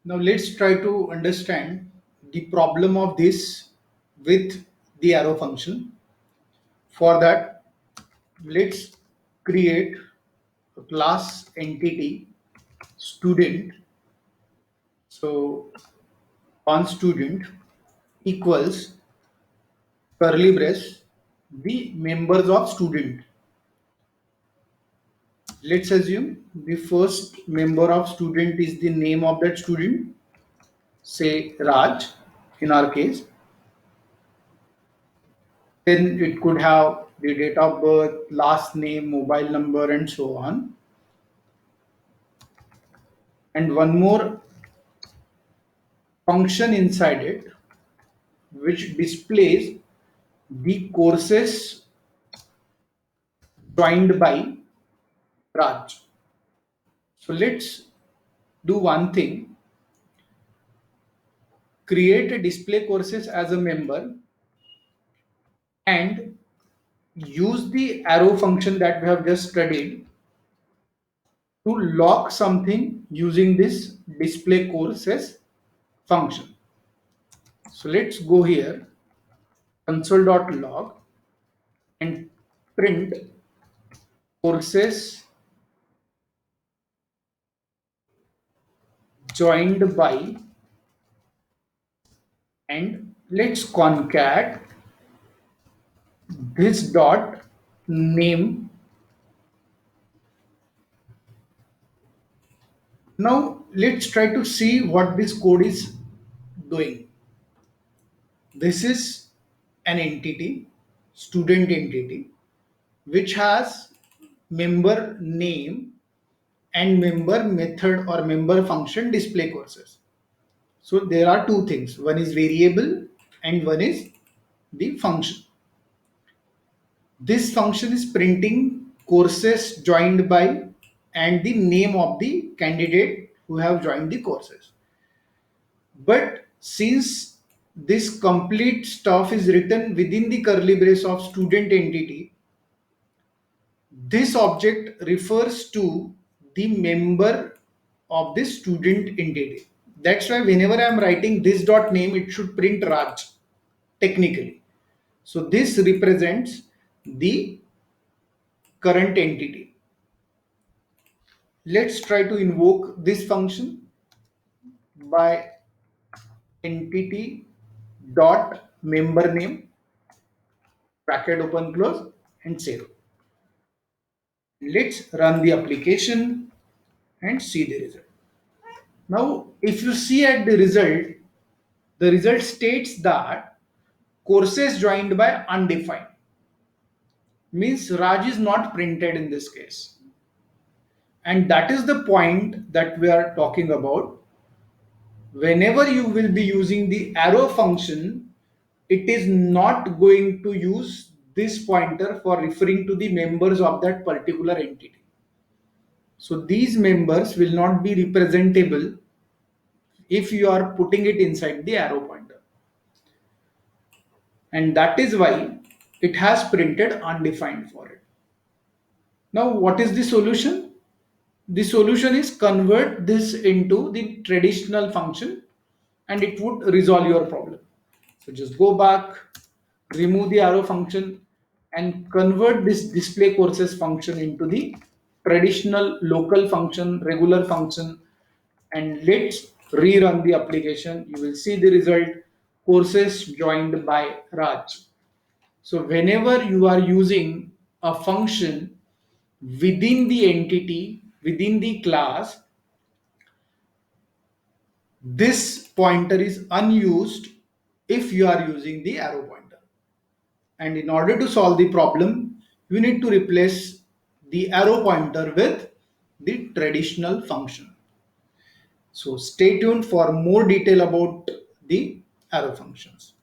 Now let's try to understand the problem of this with the arrow function. For that, let's create a class entity student. So on student equals curly brace the members of student. Let's assume the first member of student is the name of that student, say Raj in our case. Then it could have the date of birth, last name, mobile number, and so on. And one more function inside it which displays the courses joined by Raj. So let's do one thing, create a display courses as a member and use the arrow function that we have just studied to lock something using this display courses function. So let's go here, console.log, and print courses joined by, and let's concat this dot name. Now let's try to see what this code is doing. This is an entity, student entity, which has member name and member method or member function display courses. So there are two things. One is variable and one is the function. This function is printing courses joined by and the name of the candidate who have joined the courses. But since this complete stuff is written within the curly brace of student entity, this object refers to the member of this student entity. That's why whenever I am writing this dot name, it should print Raj technically. So this represents the current entity. Let's try to invoke this function by entity dot member name, bracket open close, and save. Let's run the application and see the result. Now if you see at the result states that courses joined by undefined, means Raj is not printed in this case. And that is the point that we are talking about. Whenever you will be using the arrow function, it is not going to use this pointer for referring to the members of that particular entity. So these members will not be representable if you are putting it inside the arrow pointer. And that is why it has printed undefined for it. Now what is the solution? The solution is convert this into the traditional function and it would resolve your problem. So just go back, remove the arrow function and convert this display courses function into the traditional local function, regular function, and let's rerun the application. You will see the result, courses joined by Raj. So whenever you are using a function within the entity, within the class, this pointer is unused if you are using the arrow pointer. And in order to solve the problem, you need to replace the arrow pointer with the traditional function. So stay tuned for more detail about the arrow functions.